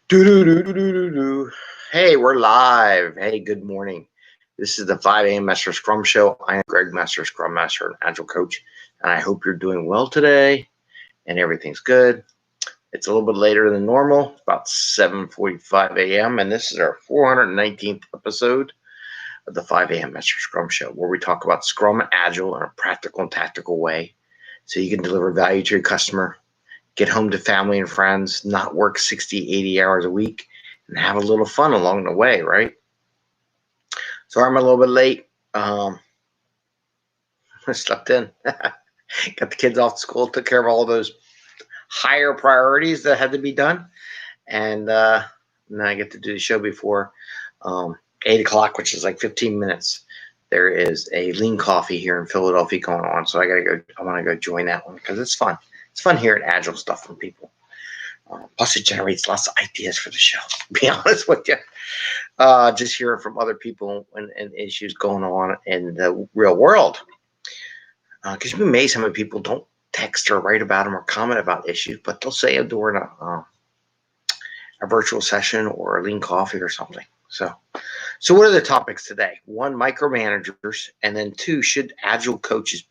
Do. Hey, we're live. Hey, good morning. This is the 5 a.m. Mester Scrum Show. I am Greg Mester, Scrum Master and Agile Coach, and I hope you're doing well today and everything's good. It's a little bit later than normal, about 7:45 a.m., and this is our 419th episode of the 5 a.m. Mester Scrum Show, where we talk about Scrum and Agile in a practical and tactical way so you can deliver value to your customer, get home to family and friends, not work 60, 80 hours a week, and have a little fun along the way, right? Sorry I'm a little bit late. I slept in. Got the kids off to school, took care of all those higher priorities that had to be done. And now I get to do the show before 8 o'clock, which is like 15 minutes. There is a lean coffee here in Philadelphia going on. So I want to go join that one because it's fun. It's fun hearing Agile stuff from people. Plus, it generates lots of ideas for the show, to be honest with you. Just hearing from other people and issues going on in the real world. Because you'd be amazed how many people don't text or write about them or comment about issues, but they'll say it during a virtual session or a lean coffee or something. So what are the topics today? 1, micromanagers, and then 2, should Agile coaches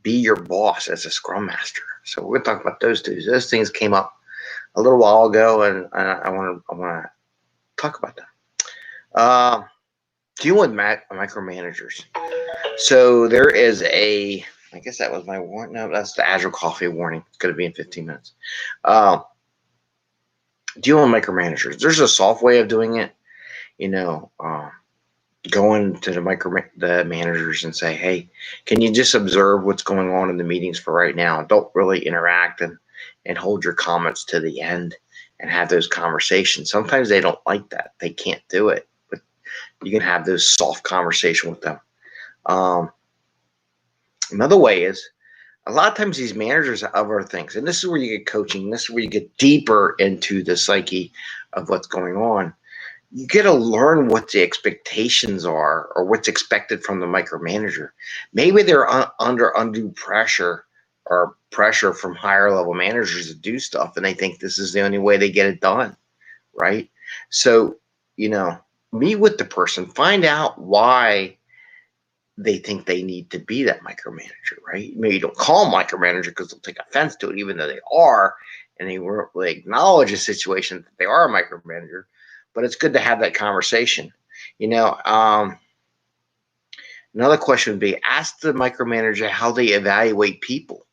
be your boss as a Scrum Master? So we're going to talk about those two. Those things came up a little while ago, and I want to talk about them. Dealing with micromanagers. So there is I guess that was my warning. No, that's the Agile coffee warning. It's going to be in 15 minutes. Dealing with micromanagers. There's a soft way of doing it. Going to the managers and say, hey, can you just observe what's going on in the meetings for right now? Don't really interact and hold your comments to the end and have those conversations. Sometimes they don't like that. They can't do it, but you can have those soft conversations with them. Another way is a lot of times these managers have other things, and this is where you get coaching. This is where you get deeper into the psyche of what's going on. You get to learn what the expectations are or what's expected from the micromanager. Maybe they're under undue pressure or pressure from higher level managers to do stuff, and they think this is the only way they get it done, right? So, meet with the person, find out why they think they need to be that micromanager, right? Maybe you don't call them micromanager because they'll take offense to it, even though they are, and they won't really acknowledge a situation that they are a micromanager. But it's good to have that conversation. Another question would be, ask the micromanager how they evaluate people.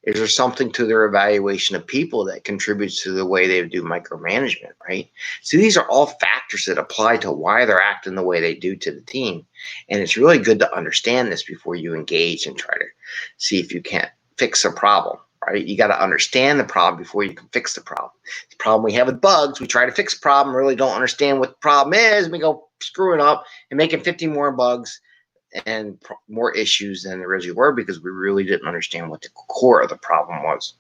Is there something to their evaluation of people that contributes to the way they do micromanagement, right? So these are all factors that apply to why they're acting the way they do to the team. And it's really good to understand this before you engage and try to see if you can't fix a problem. Right? You got to understand the problem before you can fix the problem. The problem we have with bugs, we try to fix the problem, really don't understand what the problem is, and we go screwing up and making 50 more bugs and more issues than there originally were because we really didn't understand what the core of the problem was.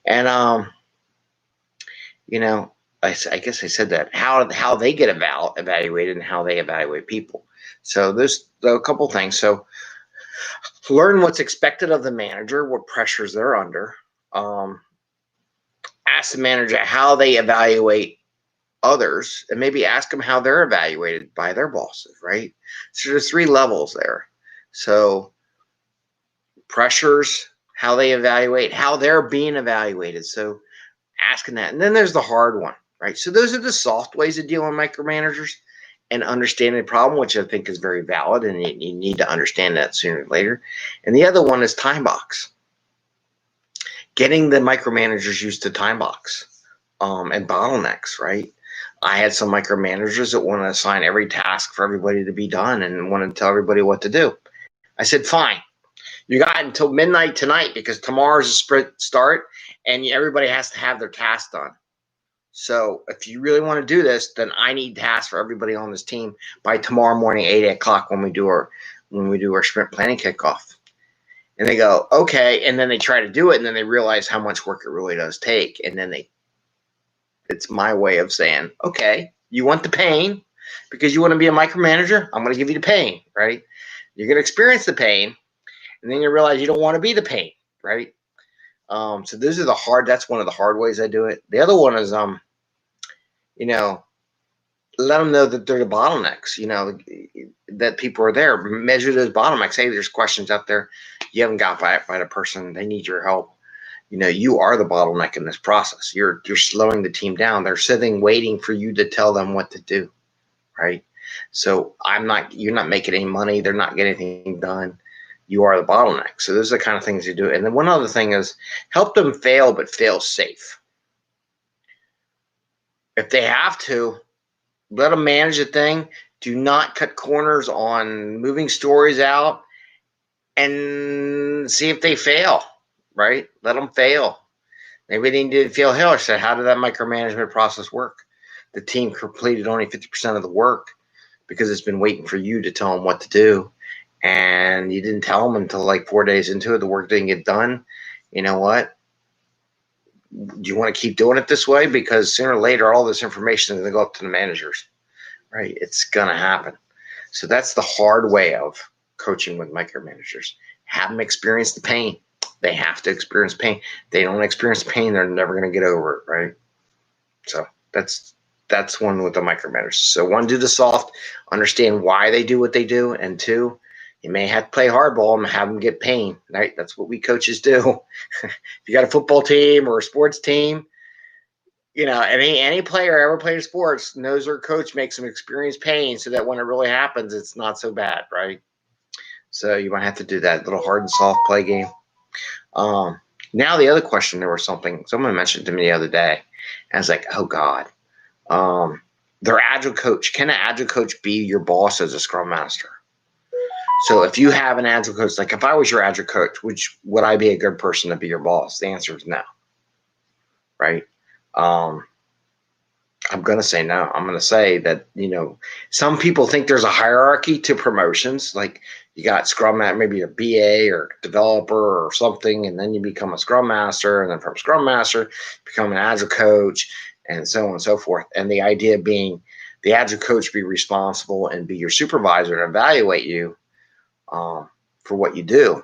And, I guess I said that, how they get evaluated and how they evaluate people. So there's a couple things. So learn what's expected of the manager, what pressures they're under. Ask the manager how they evaluate others, and maybe ask them how they're evaluated by their bosses, right? So there's 3 levels there. So pressures, how they evaluate, how they're being evaluated. So asking that. And then there's the hard one, right? So those are the soft ways of dealing with micromanagers and understanding the problem, which I think is very valid, and you need to understand that sooner or later. And the other one is time box. Getting the micromanagers used to time box and bottlenecks, right? I had some micromanagers that want to assign every task for everybody to be done and want to tell everybody what to do. I said, fine. You got until midnight tonight because tomorrow's a sprint start and everybody has to have their task done. So if you really want to do this, then I need tasks for everybody on this team by tomorrow morning, 8 o'clock when we do our sprint planning kickoff. And they go, okay. And then they try to do it, and then they realize how much work it really does take. And then it's my way of saying, okay, you want the pain because you want to be a micromanager? I'm going to give you the pain, right? You're going to experience the pain, and then you realize you don't want to be the pain, right? So those are that's one of the hard ways I do it. The other one is let them know that they're the bottlenecks, that people are there. Measure those bottlenecks. Hey, there's questions out there you haven't got by the person. They need your help. You are the bottleneck in this process. You're slowing the team down. They're sitting waiting for you to tell them what to do, right? So you're not making any money. They're not getting anything done. You are the bottleneck. So those are the kind of things you do. And then one other thing is help them fail, but fail safe. If they have to, let them manage the thing. Do not cut corners on moving stories out and see if they fail, right? Let them fail. Maybe they didn't feel hell. So how did that micromanagement process work? The team completed only 50% of the work because it's been waiting for you to tell them what to do. And you didn't tell them until like 4 days into it. The work didn't get done. You know what? Do you want to keep doing it this way? Because sooner or later, all this information is going to go up to the managers, right? It's going to happen. So that's the hard way of coaching with micromanagers. Have them experience the pain. They have to experience pain. They don't experience pain, they're never going to get over it, right? So that's one with the micromanagers. So one, do the soft, understand why they do what they do, and two, you may have to play hardball and have them get pain, right? That's what we coaches do. If you got a football team or a sports team, any player ever played sports knows their coach makes them experience pain so that when it really happens, it's not so bad, right? So you might have to do that little hard and soft play game. Now the other question, there was someone mentioned to me the other day, and I was like, oh God, their Agile coach. Can an Agile coach be your boss as a Scrum Master? So if you have an Agile coach, like if I was your Agile coach, would I be a good person to be your boss? The answer is no, right? I'm going to say no. I'm going to say that, some people think there's a hierarchy to promotions. Like you got Scrum Master, maybe a BA or developer or something, and then you become a Scrum Master, and then from Scrum Master, become an Agile coach, and so on and so forth. And the idea being the Agile coach be responsible and be your supervisor and evaluate you for what you do.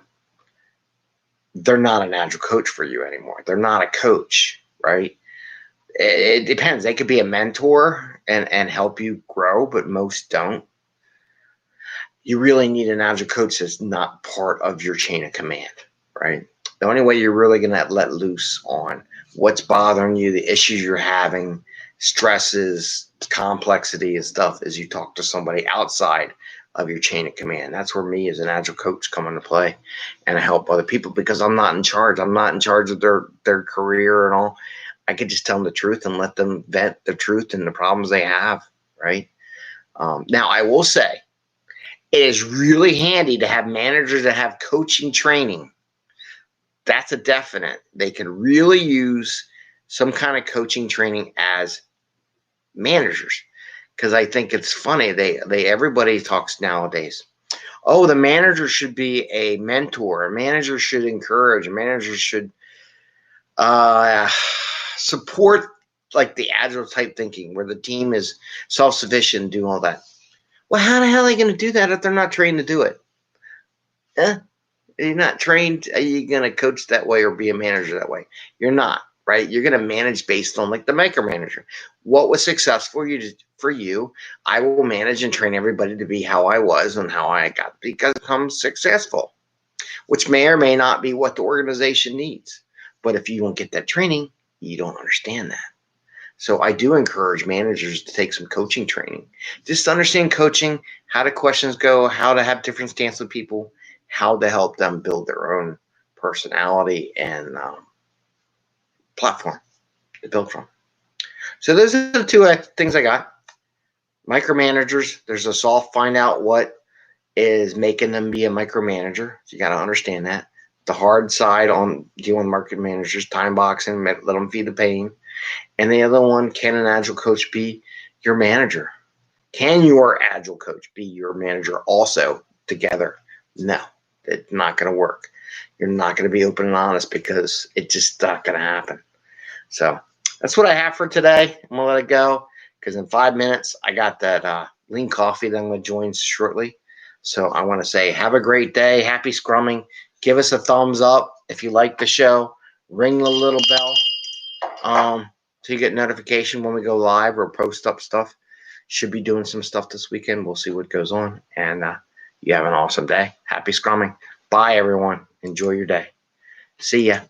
They're not an Agile coach for you anymore. They're not a coach, right? It depends. They could be a mentor and help you grow, but most don't. You really need an Agile coach that's not part of your chain of command, right? The only way you're really going to let loose on what's bothering you, the issues you're having, stresses, complexity and stuff is you talk to somebody outside of your chain of command. That's where me as an Agile coach come into play, and I help other people because I'm not in charge. I'm not in charge of their career and all. I could just tell them the truth and let them vent the truth and the problems they have, right? Now, I will say it is really handy to have managers that have coaching training. That's a definite. They can really use some kind of coaching training as managers, because I think it's funny. Everybody talks nowadays. Oh, the manager should be a mentor. A manager should encourage. A manager should support like the Agile type thinking where the team is self-sufficient and do all that. Well, how the hell are they going to do that if they're not trained to do it? You're not trained. Are you going to coach that way or be a manager that way? You're not, right? You're going to manage based on like the micromanager. What was successful for you, I will manage and train everybody to be how I was and how I got to become successful, which may or may not be what the organization needs. But if you don't get that training, you don't understand that. So I do encourage managers to take some coaching training. Just to understand coaching, how the questions go, how to have different stance with people, how to help them build their own personality and platform to build from. So those are the two things I got. Micromanagers, there's a soft find out what is making them be a micromanager. So you got to understand that. The hard side on dealing with market managers, time boxing, let them feed the pain. And the other one, can an Agile coach be your manager? Can your Agile coach be your manager also together? No, it's not going to work. You're not going to be open and honest because it's just not going to happen. So that's what I have for today. I'm going to let it go because in 5 minutes, I got that lean coffee that I'm going to join shortly. So I want to say have a great day. Happy scrumming. Give us a thumbs up if you like the show. Ring the little bell. so you get notification when we go live or post up stuff. Should be doing some stuff this weekend. We'll see what goes on. And you have an awesome day. Happy Scrumming. Bye, everyone. Enjoy your day. See ya.